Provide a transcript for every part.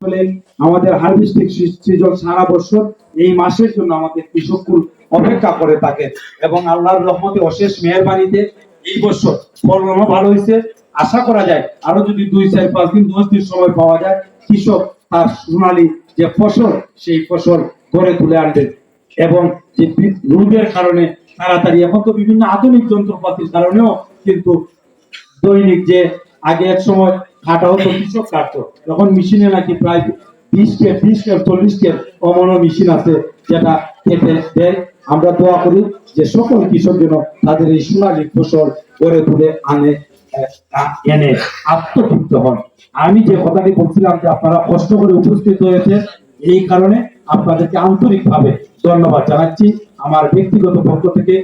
ফলে আমাদের harvesting season সারা বছর এই মাসের জন্য আমাদের কৃষককুল অপেক্ষা করে থাকে এবং আল্লাহর রহমতে অশেষ মেহেরবানিতে এই বছর ফলনও ভালো হয়েছে। আশা করা যায় আরো যদি 2, 4, 5 দিন 10 দিন সময় পাওয়া যায়, কৃষক তার সোনালী যে ফসল সেই ফসল গড়ে তুলে আনবেন। এবং যে রোগের কারণে তাড়াতাড়ি, এখন তো বিভিন্ন আধুনিক যন্ত্রপাতির কারণেও কিন্তু দৈনিক যে আগে এক সময় কাটা হতো, কৃষক কাটতো, এখন মেশিনে নাকি প্রায় 20 কেজি 30 কেজি 40 কেজি অমন মেশিন আছে যেটা কেটে দেয়। আমরা দোয়া করি যে সকল কৃষক যেন তাদের এই সোনালী ফসল করে তুলে এনে আত্মতৃপ্ত হন। আমি যে কথাটি বলছিলাম যে আপনারা কষ্ট করে উপস্থিত হয়েছে, এই কারণে আপনাদেরকে আন্তরিকভাবে ধন্যবাদ জানাচ্ছি আমার ব্যক্তিগত পক্ষ থেকে,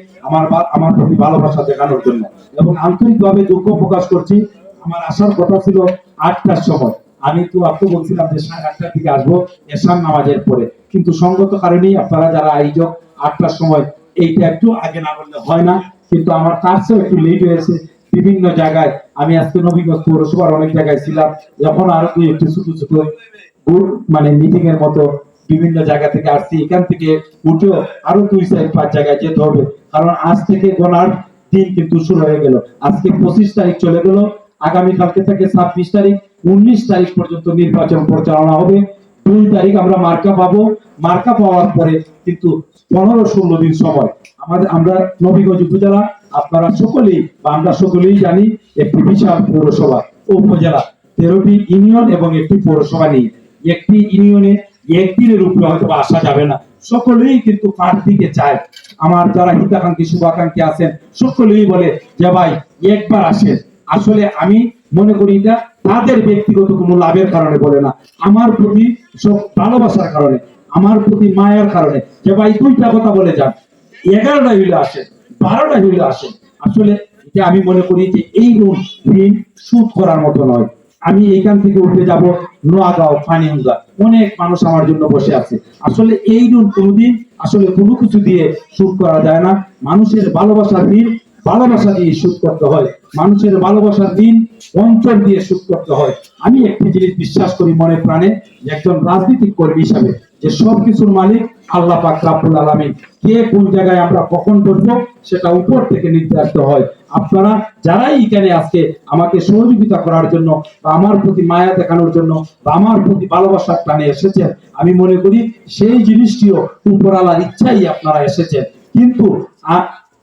আমার প্রতি ভালোবাসা দেখানোর জন্য। এবং আন্তরিকভাবে দুঃখ প্রকাশ করছি, আমার আসার কথা ছিল 8টার সময়, আমি তো আপনি বলছিলাম যে 8:30টার দিকে আসবো এশার নামাজের পরে, কিন্তু সঙ্গত কারণেই আপনারা যারা আয়োজক 8টার সময় এইটা একটু আগে না বললে হয় না, কিন্তু আমার তার চেয়েও একটু লেট হয়েছে বিভিন্ন জায়গায়। আমি আজকে নবীগঞ্জ পৌরসভার অনেক জায়গায় ছিলাম, এখন আরো একটু ছোট ছোট মানে মিটিং এর মতো বিভিন্ন জায়গা থেকে আসছি, এখান থেকে উঠেও আরো 2, 4, 5 জায়গায় যেতে হবে, কারণ আজ থেকে গোনার দিন কিন্তু শুরু হয়ে গেল। আজকে 25 তারিখ চলে গেল, আগামী কালকে থেকে 26 তারিখ 19 তারিখ পর্যন্ত নির্বাচন পরিচালনা হবে। 2 তারিখ আমরা মার্কা পাবো, মার্কা পাওয়ার পরে কিন্তু 15-16 দিন সময় আমরা নবীগঞ্জ উপজেলা, আপনারা সকলেই বা আমরা সকলেই জানি একটি বিশাল পৌরসভা ও উপজেলা, 13টি ইউনিয়ন এবং একটি পৌরসভা নিয়ে। একটি ইউনিয়নে একদিনের উপরে হয়তো আসা যাবে না, সকলেই কিন্তু প্রার্থীকে চায়। আমার যারা হিতাকাঙ্ক্ষী শুভাকাঙ্ক্ষী আছেন সকলেই বলে যে ভাই একবার আসেন। আসলে আমি মনে করি এটা তাদের ব্যক্তিগত কোনো লাভের কারণে বলে না, আমার প্রতি সব ভালোবাসার কারণে, আমার প্রতি মায়ার কারণে, যে ভাই 2টা কথা বলে যান, 11টা হইলে আসেন, 12টা হইলে আসেন। আসলে এটা আমি মনে করি যে এই ঋণ শোধ করার মতো নয়। আমি এখান থেকে উঠে যাব নোয়াগাঁও, ফানিউঙ্গা, অনেক মানুষ আমার জন্য বসে আছে। আসলে এই ঋণ কোনোদিন আসলে কোনো কিছু দিয়ে শোধ করা যায় না। মানুষের ভালোবাসার ঋণ ভালোবাসা দিয়ে শোধ করতে হয়, মানুষের ভালোবাসার ঋণ অন্তর দিয়ে শোধ করতে হয়। আমি একটি জিনিস বিশ্বাস করি মনে প্রাণে, একজন রাজনৈতিক কর্মী হিসাবে, যে সবকিছুর মালিক আল্লাহ পাক রব্বুল আলামিন। কে কোন জায়গায় আমরা কখন করবো সেটা উপর থেকে নির্ধারিত হয়। আপনারা যারাই এখানে আজকে আমাকে সহযোগিতা করার জন্য বা আমার প্রতি মায়া দেখানোর জন্য বা আমার প্রতি ভালোবাসার টানে এসেছেন, আমি মনে করি সেই জিনিসটিও উপরালার ইচ্ছাই আপনারা এসেছেন। কিন্তু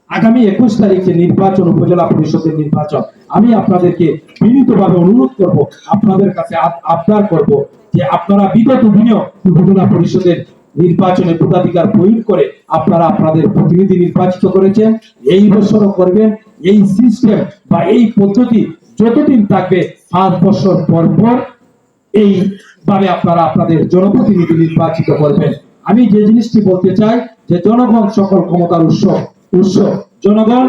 আগামী 21 তারিখে নির্বাচন, উপজেলা পরিষদের নির্বাচন, আমি আপনাদেরকে বিনীতভাবে অনুরোধ করব, আপনাদের কাছে আবদার করব যে আপনারা বিগত দিনেও উপজেলা পরিষদের নির্বাচনে ভোটাধিকার প্রয়োগ করে আপনারা আপনাদের প্রতিনিধি নির্বাচিত করেছেন, এই বছরও করবেন। এই সিস্টেম বা এই পদ্ধতি যতদিন থাকবে 5 বছর পর পর এইভাবে আপনারা আপনাদের জনপ্রতিনিধি নির্বাচিত করবেন। আমি যে জিনিসটি বলতে চাই যে জনগণ সকল ক্ষমতার উৎস, জনগণ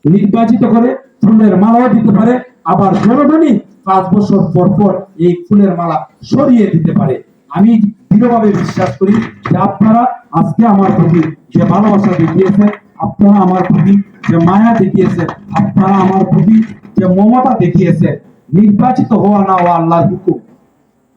নির্বাচিত করে ফুলের মালাও দিতে পারে, আবার জনগণই 5 বছর পর পর এই ফুলের মালা সরিয়ে দিতে পারে। আমি দৃঢ়ভাবে বিশ্বাস করি যে আপনারা আজকে আমার প্রতি যে ভালোবাসা দেখিয়েছেন, আপনারা আমার প্রতি যে মায়া দেখিয়েছেন, আপনারা আমার প্রতি যে মমতা দেখিয়েছেন, নির্বাচিত হওয়া না হওয়া আল্লাহর হুকুম।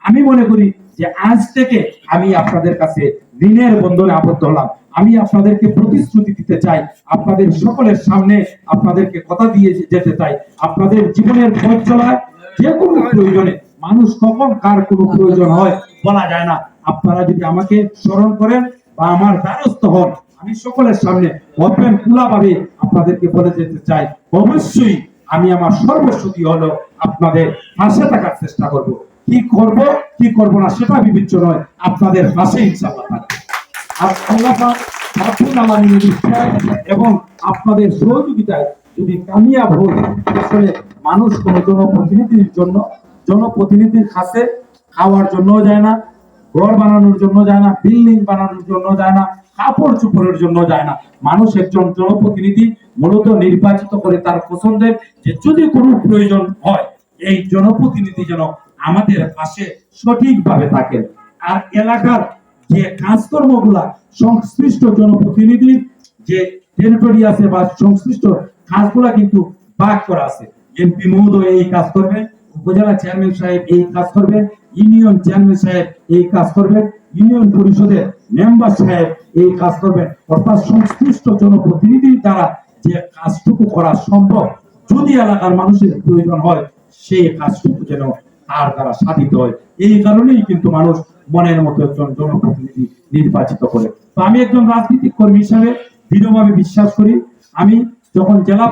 আমি মনে করি যে আজ থেকে আমি আপনাদের কাছে ঋণের বন্ধনে আবদ্ধ হলাম। আমি আপনাদেরকে প্রতিশ্রুতি দিতে চাই, আপনাদের সকলের সামনে আপনাদেরকে কথা দিয়ে যেতে চাই, আপনাদের জীবনের পথ চলায় যে কোনো প্রয়োজনে, মানুষ কখন কার কোনো প্রয়োজন হয় বলা যায় না, আপনারা যদি আমাকে স্মরণ করেন বা আমার দ্বারস্থ হন, আমি সকলের সামনে ওপেন খোলা ভাবে আপনাদেরকে বলে যেতে চাই, অবশ্যই আমি আমার সর্বস্ব দিয়ে হলো আপনাদের পাশে থাকার চেষ্টা করব। কি করব কি করব না সেটা বিবেচ্য নয়, আপনাদের পাশে ইনশাআল্লাহ থাকবে। আর আল্লাহ পাক আমার নিশ্চয় এবং আপনাদের সহযোগিতায় যদি কামিয়াব হই, আসলে মানুষ কোন জনপ্রতিনিধির কাছে খাওয়ার জন্য যায় না, ঘর বানানোর জন্য যায় না, বিল্ডিং বানানোর জন্য যায় না, কাপড় চোপড়ের জন্য যায় না। মানুষ একজন জনপ্রতিনিধি মূলত নির্বাচিত করে তার পছন্দের, যে যদি কোনো প্রয়োজন হয় এই জনপ্রতিনিধি যেন আমাদের পাশে সঠিকভাবে থাকেন। আর এলাকার যে কাজকর্মগুলা সংশ্লিষ্ট জনপ্রতিনিধির যে টেরিটরি আছে বা সংশ্লিষ্ট কাজগুলা কিন্তু ভাগ করা আছে। এমপি মহোদয় এই কাজ করবেন, উপজেলা চেয়ারম্যান সাহেব এই কাজ করবেন, ইউনিয়ন চেয়ারম্যান সাহেব এই কাজ করবেন, ইউনিয়ন পরিষদের মেম্বার সাহেব এই কাজ করবেন, অর্থাৎ সংশ্লিষ্ট জনপ্রতিনিধি দ্বারা যে কাজটুকু করা সম্ভব, যদি এলাকার মানুষের প্রয়োজন হয় সেই কাজটুকু যেন তার দ্বারা সাধিত হয়। এই কারণেই কিন্তু মানুষ মনের মতো একজন জনপ্রতিনিধি নির্বাচিত করে। তো আমি একজন রাজনৈতিক কর্মী হিসাবে দৃঢ়ভাবে বিশ্বাস করি, আমি যখন জেলা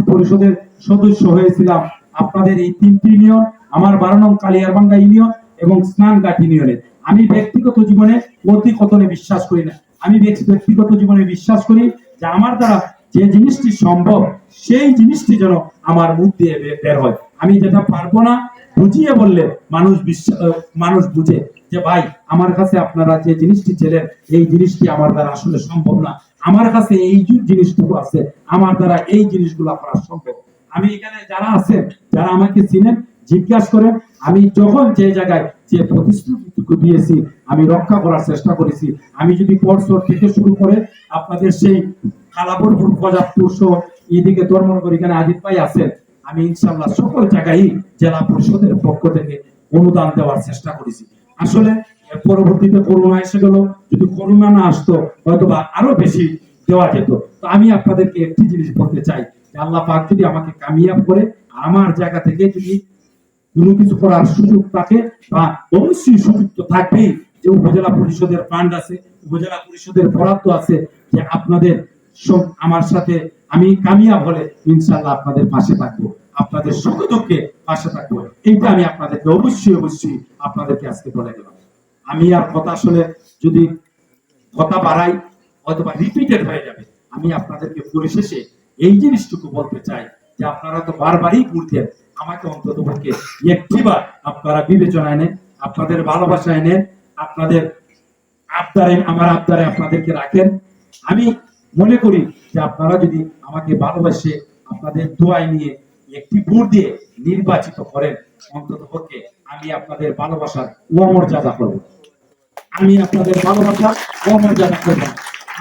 পরিষদের সদস্য হয়েছিলাম আপনাদের এই 3টি ইউনিয়ন, আমার 12 নং কালিয়ারবাঙ্গা ইউনিয়ন এবং স্নানঘাট ইউনিয়নে, আমি ব্যক্তিগত জীবনে অতি কথনে বিশ্বাস করি না। আমি ব্যক্তিগত জীবনে বিশ্বাস করি যে আমার দ্বারা যে জিনিসটি সম্ভব সেই জিনিসটি যেন আমার মুখ দিয়ে বের হয়। আমি যেটা পারবো না বুঝিয়ে বললে মানুষ বুঝে যে ভাই আমার কাছে আপনারা যে জিনিসটি ছিলেন এই জিনিসটি আমার দ্বারা আসলে সম্ভব না, আমার কাছে এই জিনিসটুকু আছে, আমার দ্বারা এই জিনিসগুলো করা সম্ভব। আমি এখানে যারা আছেন, যারা আমাকে চিনেন, জিজ্ঞাসা করেন, আমি যখন যে জায়গায় যে প্রতিশ্রুতিটুকু দিয়েছি আমি রক্ষা করার চেষ্টা করেছি। আমি যদি পরশর থেকে শুরু করে আপনাদের সেই কালাপুরপুর, প্রজাপুর সহ এদিকে ধর্মনগর, এখানে আজিত ভাই আছেন, আমি ইনশাআল্লাহ সকল জায়গায় জেলা পরিষদের পক্ষ থেকে অনুদান দেওয়ার চেষ্টা করেছি। আসলে পরবর্তীতে করোনা এসে গেল, যদি করোনা না আসতো হয়তোবা আরো বেশি দেওয়া যেত। তো আমি আপনাদেরকে একটি জিনিস বলতে চাই যে আল্লাহ পাক যদি আমাকে কামিয়াব করে, আমার জায়গা থেকে যদি কোনো কিছু করার সুযোগ থাকে, বা অবশ্যই সুযোগ তো থাকবেই যে উপজেলা পরিষদের ফান্ড আছে, উপজেলা পরিষদের বরাদ্দ আছে, যে আপনাদের আমার সাথে আমি কামিয়াব হলে ইনশাআল্লাহ আপনাদের পাশে থাকবো, আপনাদের সুখ দুঃখে পাশে থাকবো। এইটা আমি আপনাদেরকে অবশ্যই আপনাদেরকে আজকে বলে গেলাম। আমি আর কথা আসলে যদি কথা বাড়াই হয়তোবা রিপিটেড হয়ে যাবে। আমি আপনাদেরকে পরিশেষে এই জিনিসটুকু বলতে চাই যে আপনারা তো বারবারই ঘুরতেন, আমাকে অন্তত পক্ষে একটিবার আপনারা বিবেচনায় নেন, আপনাদের ভালোবাসায় নেন, আপনাদের আবদারে, আমার আবদারে আপনাদেরকে রাখেন। আমি মনে করি যে আপনারা যদি আমাকে ভালোবাসে আপনাদের দোয়ায় নিয়ে একটি ভোট দিয়ে নির্বাচিত করেন, অন্তত পক্ষে আমি আপনাদের ভালোবাসার অমর্যাদা করব, আমি আপনাদের ভালোবাসার অমর্যাদা করব,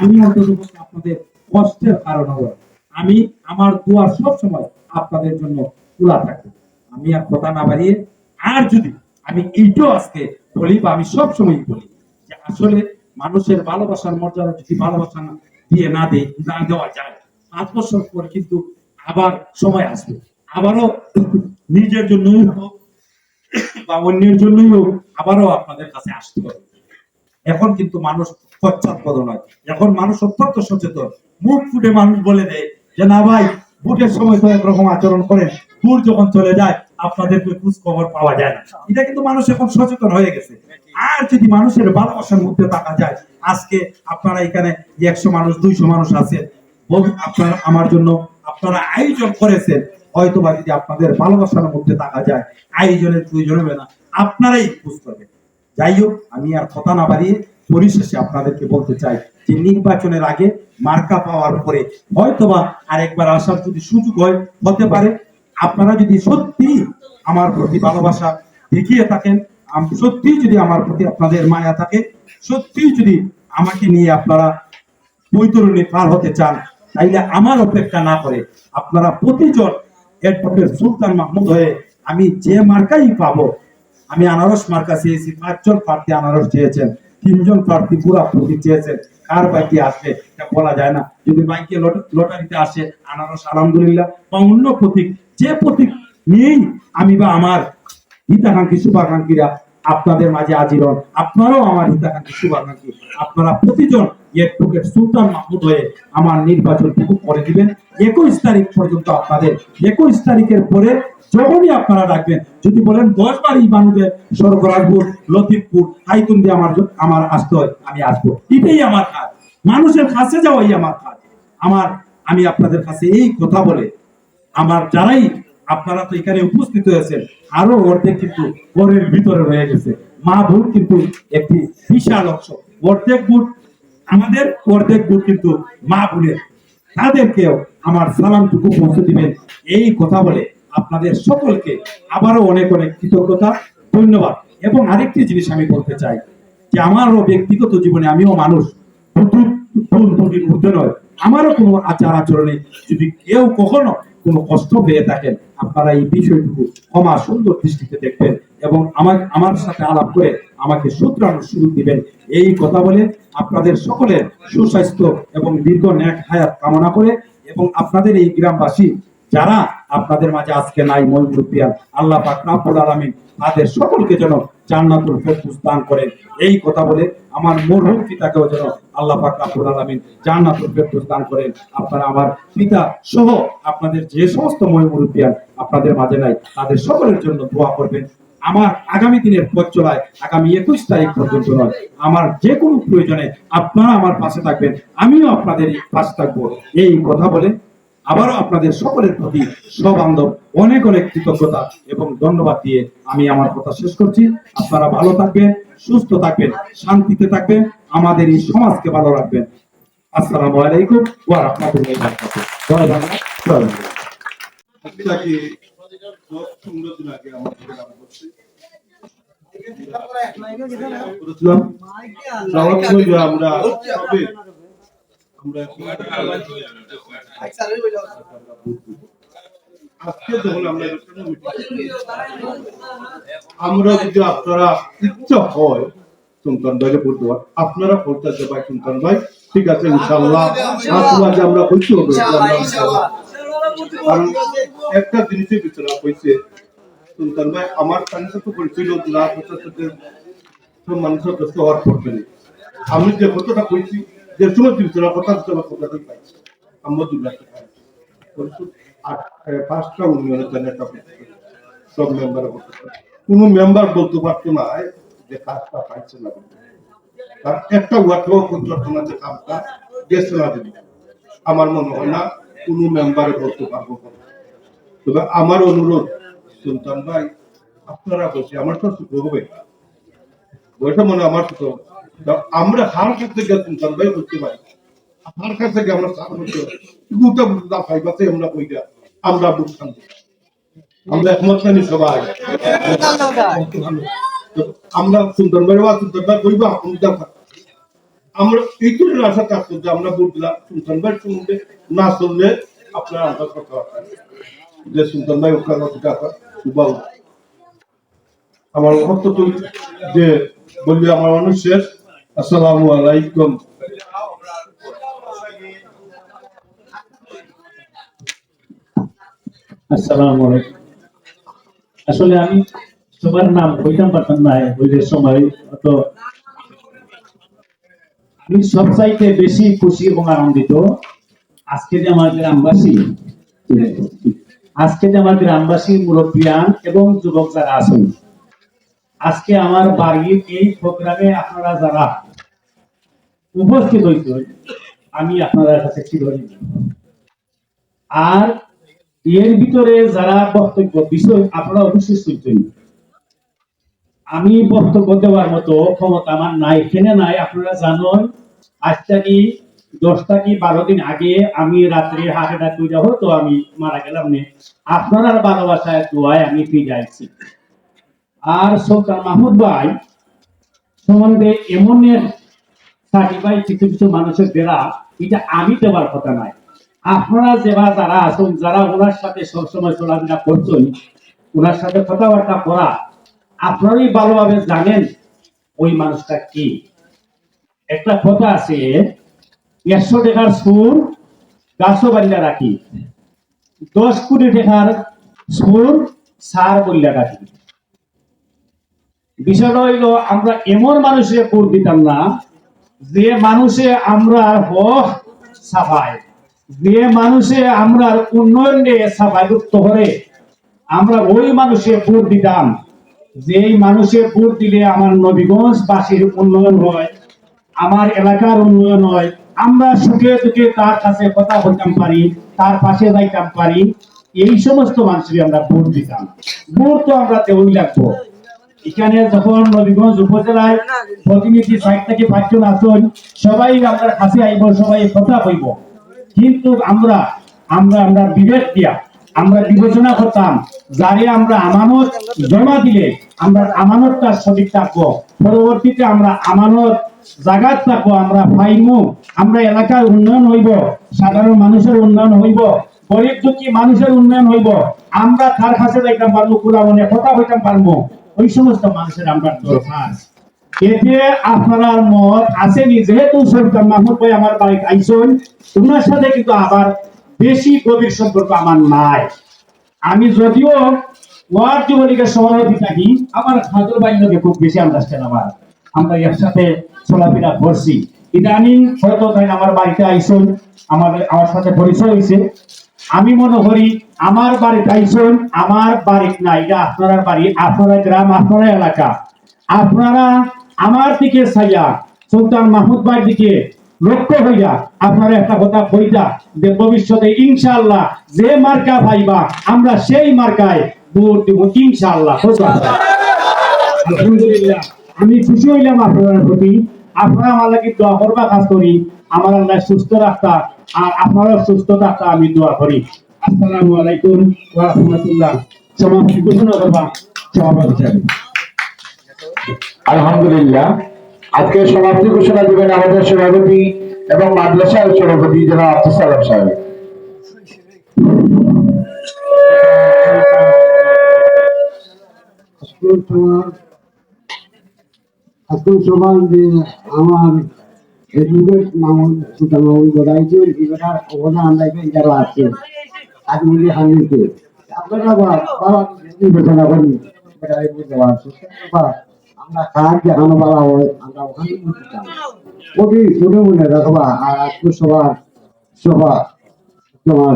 আমি অন্তত আপনাদের কষ্টের কারণ হব। আমি আমার দোয়া সব সময় আপনাদের জন্য খোলা থাকবে। আমি আর কথা না বাড়িয়ে, আর যদি আমি এইটাও আজকে বলি, বা আমি সব সময় বলি যে আসলে মানুষের ভালোবাসার মর্যাদা যদি ভালোবাসা দিয়ে না দেওয়া যায়, 5 বছর পর কিন্তু আবার সময় আসবে, আবারও নিজের জন্যই হোক বা অন্যের জন্যই হোক আবারও আপনাদের কাছে আসতে হবে। এখন কিন্তু মানুষ পশ্চাৎপদ নয়, এখন মানুষ অত্যন্ত সচেতন। মুখ ফুটে মানুষ বলে দেয় যে না ভাই, ভোটের সময় তো একরকম আচরণ করেন, ভোট যখন চলে যায় আপনাদেরকে খোঁজ খবর পাওয়া যায় না। এটা কিন্তু মানুষ এখন সচেতন হয়ে গেছে। আর যদি মানুষের ভালোবাসার মধ্যে থাকা যায়, আজকে আপনারা এখানে 100 মানুষ 200 মানুষ আছেন, আপনারা আমার জন্য আপনারা আয়োজন করেছেন, হয়তো বা যদি আপনাদের ভালোবাসার মধ্যে থাকা যায় আয়োজনের প্রয়োজন হবে না, আপনারাই খোঁজ করবেন। যাই হোক, আমি আর কথা না বাড়িয়ে পরিশেষে আপনাদেরকে বলতে চাই যে নির্বাচনের আগে মার্কা পাওয়ার পরে হয়তোবা আরেকবার আসার যদি সুযোগ হয়, হতে পারে। আপনারা যদি সত্যি আমার প্রতি ভালোবাসা দেখিয়ে থাকেন, সত্যি যদি আমার প্রতি আপনাদের মায়া থাকে, সত্যি যদি আমাকে নিয়ে আপনারা বৈতরণী পার হতে চান, তাইলে আমার অপেক্ষা না করে আপনারা প্রতিজন অ্যাডভোকেট সুলতান মাহমুদ হয়ে আমি যে মার্কাই পাবো, আমি আনারস মার্কা চেয়েছি, 5 জন প্রার্থী আনারস চেয়েছেন, 3 জন প্রার্থী পুরা প্রতীক চেয়েছেন, কার বাইকে আসবে এটা বলা যায় না। যদি বাইকে লটারিতে আসে আনারস আলহামদুলিল্লাহ, বা অন্য প্রতীক, যে প্রতীক নিয়েই আমি বা আমার হিতাকাঙ্ক্ষী শুভাকাঙ্ক্ষীরা আপনাদের মাঝে আজীবন, আপনারাও আমার হিতাকাঙ্ক্ষী শুভাকাঙ্ক্ষী, আপনারা প্রতিজন অ্যাডভোকেট সুলতান মাহমুদ হয়ে আমার নির্বাচনটুকু করে দিবেন 21 তারিখ পর্যন্ত। আপনাদের 21 তারিখের পরে যখনই আপনারা ডাকবেন, যদি বলেন 10 বারই বানুদের সরবরাহপুর, লতিফপুর, হাইতুন্দি আমার আসতে হয়, আমি আসবো। এটাই আমার কাজ, মানুষের কাছে যাওয়াই আমার কাজ। আমি আপনাদের কাছে এই কথা বলে, আমার যারাই আপনারা তো এখানে উপস্থিত হয়েছেন, আরো অর্ধেক কিন্তু ঘরের ভিতরে রয়ে গেছে, মা ভোট কিন্তু একটি বিশাল অংশ, অর্ধেক ভোট আমাদের, অর্ধেক ভোট কিন্তু মা বোনের, তাদেরকেও আমার সালামটুকু পৌঁছে দিবেন। এই কথা বলে আপনাদের সকলকে আবারও অনেক অনেক কৃতজ্ঞতা, ধন্যবাদ। এবং আরেকটি জিনিস আমি বলতে চাই যে আমারও ব্যক্তিগত জীবনে, আমিও মানুষ, নয়, আমারও কোনো আচার আচরণে যদি কেউ কখনো কোনো কষ্ট পেয়ে থাকেন, আপনারা এই বিষয়টুকু ক্ষমা সুন্দর দৃষ্টিতে দেখবেন। এবং আমার সাথে আলাপ করে আমাকে শুধরানোর সুযোগ দিবেন। এই কথা বলে আপনাদের সকলের সুস্বাস্থ্য এবং দীর্ঘ নেক হায়াত কামনা করে এবং আপনাদের এই গ্রামবাসী যারা আপনাদের মাঝে আজকে নাই ময়মুরুপিয়ান আল্লাহ পাক রব্বুল আলামিন তাদের সকলকে যেন জান্নাতুল ফেরদৌস দান করেন। এই কথা বলে আমার মরহুম পিতাকেও যেন আল্লাহ পাক রব্বুল আলামিন জান্নাতুল ফেরদৌস দান করেন। আপনারা আমার পিতা সহ আপনাদের যে সমস্ত ময়মুরুপিয়ান আপনাদের মাঝে নাই তাদের সকলের জন্য দোয়া করবেন। আমার আগামী দিনের পথ চলায় আগামী 21 তারিখ পর্যন্ত নয়, আমার যে কোনো প্রয়োজনে আপনারা আমার পাশে থাকবেন, আমিও আপনাদের পাশে থাকবো। এই কথা বলে আবারও আপনাদের সকলের প্রতি সবান্ধব অনেক অনেক কৃতজ্ঞতা এবং ধন্যবাদ দিয়ে আমি আমার কথা শেষ করছি। আপনারা ভালো থাকবেন, সুস্থ থাকবেন, শান্তিতে থাকবেন, আমাদের এই সমাজকে ভালো রাখবেন। আসসালামু আলাইকুম ওয়া রাহমাতুল্লাহি ওয়া বারাকাতুহু। জয় বাংলা, জয় বাংলা। পিতাকে 10-15 দিন আগে আমাদের গ্রামে করছি। করেছিলাম। যাওয়ার সময় যে আমরা সবে আজকে যখন আমরা যদি আপনারা ইচ্ছা হয় সুলতান ভাইকে বলতে পারেন, আপনারা বলতে ভাই সুলতান ভাই ঠিক আছে ইনশাআল্লাহ আজকে আমরা বলতে হবে কারণ একটা জিনিসের ভিতরে হয়েছে সুলতান ভাই আমার কাছে তো পরিচয় না সাথে সব মানুষের ব্যস্ত হওয়ার পড়বে না। আমি যে কতটা কইছি যে সময় ভিতরে কথা কথাটাই পাইছি আমরা 2 লাখ টাকা পাঁচটা ইউনিয়নের জন্য একটা সব মেম্বার কোনো মেম্বার বলতে পারতো না যে কাজটা পাইছে না, তার একটা ওয়ার্ডও পরিবর্তন আছে কাজটা গেছে না দিদি আমার মনে হয় না কোনো মেম্বারে বলতে পারবো। তবে আমার অনুরোধ সুলতান ভাই আপনারা বলছি আমার তো সুখ হবে বইটা মনে আমার সুখ হবে, আমরা হার কাছে গিয়ে সুলতান ভাই করতে পারি হার কাছে গিয়ে আমরা সার করতে দুটা বুঝা পাইবাতে আমরা কইরা আমরা বুঝতাম আমরা একমত জানি সবাই আমরা সুলতান ভাই বা সুলতান ভাই কইবা আমরা এইটুকুর আশা কাজ করছি আমরা বুঝলাম সুলতান ভাই শুনবে না শুনলে আপনারা আমরা কথা যে সুলতান ভাই ওখানে কথা সুবাউ আমার ভক্ত তুই যে বললি আমার মানুষ শেষ। আসসালামু আলাইকুম। আসসালামু আলাইকুম। আসলে আমি সবার নাম বলতাম পারতাম না ওই সময়, তো আমি সবচাইতে বেশি খুশি এবং আনন্দিত আজকে যে আমার গ্রামবাসী মুরব্বিয়ান এবং যুবক যারা আছেন আজকে আমার বাড়ির এই প্রোগ্রামে আপনারা যারা উপস্থিত হয়েছেন আমি আপনাদের কাছে চিরঋণী। আর এর ভিতরে যারা বক্তব্য বিষয় আপনারা অবশ্যই শুনছেন, আমি বক্তব্য দেওয়ার মতো ক্ষমতা আমার নাই, কেনে নাই আপনারা জানেন। আজটা কি 10টা কি 12 দিন আগে আমি রাত্রে হার্ট অ্যাটাক করে যাবো তো আমি মারা গেলাম নে, আপনার ভালোবাসায় দোয়ায় আমি ফিরে আসছি। আর সুলতান মাহমুদ ভাই সম্বন্ধে এমন সার্টিফাইড কিছু কিছু মানুষের দেরা এটা আমি দেওয়ার কথা নাই। আপনারা যারা আছেন যারা ওনার সাথে সবসময় চলাফেরা করছেন ওনার সাথে কথাবার্তা করা আপনারাই ভালোভাবে জানেন ওই মানুষটা কি। একটা কথা আছে 100 টাকার সুর গাছও বাড়িয়া রাখি, 10 কোটি টাকার সুর সার বললা রাখি। বিষয়টা হইল আমরা এমন মানুষের ভোট দিতাম না যে মানুষে আমরা হক সাফায়, যে মানুষে আমরা উন্নয়ন নিয়ে সাফাই যুক্ত করে আমরা ওই মানুষে ভোট দিতাম যেই মানুষের ভোট দিলে আমার নবীগঞ্জবাসীর উন্নয়ন হয়, আমার এলাকার উন্নয়ন হয়, আমরা সুখে দুঃখে তার কাছে কথা বলতাম পারি, তার পাশে যাইতাম পারি, এই সমস্ত মানুষের আমরা ভোট দিতাম। ভোট তো আমরা দেওয়াই লাগবো। এখানে যখন নবীগঞ্জ উপজেলায় প্রতিনিধি 60 থেকে 5 জন আছেন, সবাই আমরা কাছে আইব, সবাই কথা কইব, কিন্তু আমরা বিবেক দিয়া আমরা বিবেচনা করতাম যারে আমরা আমানত জমা দিলে আমরা আমানতটা সঠিক থাকবো, পরবর্তীতে আমরা আমানত জাগাত থাকবো, আমরা পাইমু, আমরা এলাকার উন্নয়ন হইব, সাধারণ মানুষের উন্নয়ন হইব, গরিব দুঃখী মানুষের উন্নয়ন হইব, আমরা তার কাছে যাইতাম পারবো, কুলাবনে কথা হইতাম পারবো। ওই সমস্ত মানুষের আমরা দরকার। এতে আপনার মত আসেনি, যেহেতু সুলতান মাহমুদ ভাই আমার বাড়িতে আইসন, ওনার সাথে কিন্তু আবার বেশি গভীর সম্পর্ক আমার নাই। আমি যদিও ওয়ার্ড যুবলীগের সভাপতি থাকি, আমার খাদুর ভাই লোকে খুব বেশি আন্ডারস্ট্যান্ড আমার, আমরা একসাথে চলাফেরা করছি। ইদানিং হয়তো তাই আমার বাড়িতে আইসন, আমার সাথে পরিচয় হয়েছে। আমি মনে করি আমার বাড়িতে আইসন, আমার বাড়ি না, এটা আপনারা বাড়ি, আপনারা গ্রাম, আপনারা এলাকা। আপনারা আমার দিকে চাইয়া সুলতান মাহমুদ ভাইয়ের দিকে লক্ষ্য হইয়া আপনারা একটা কথা কইতা যে ভবিষ্যতে ইনশাআল্লাহ যে মার্কা পাইবা আমরা সেই মার্কায় ভোট দেব ইনশাআল্লাহ। আলহামদুলিল্লাহ, আমি খুশি হইলাম আপনার প্রতি। আপনারা আমার লাগি দোয়া করবা, কাজ করি আমার আল্লাহ সুস্থ রাখতা আর আপনারা সুস্থ থাকতা আমি দোয়া করি। আসসালামু আলাইকুম ওয়া রাহমাতুল্লাহ। সমাপ্তি ঘোষণা করবা সভাপতি সাহেব। আলহামদুলিল্লাহ, আজকে সমাপ্তি ঘোষণা দেবেন আমাদের সভাপতি এবং মাদ্রাসার সভাপতি জনাব আব্দুস সালাম সাহেব। আজকে সবার যে আমার এডুকেট মামুন সুলতান মামুন বলাইছে এবার ওখানে আমরা যারা আছে আজ মিলে হানিতে আপনারা বাবা ঘোষণা করি আমরা কাজ দেখানো বলা হয় আমরা ওখানে ওটি শুনে মনে রাখবা। আর আজকে সবার সভা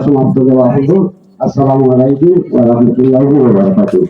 সমাপ্ত দেওয়া হলো। আসসালামু আলাইকুম ওয়া রাহমাতুল্লাহি ওয়া বারাকাতুহু।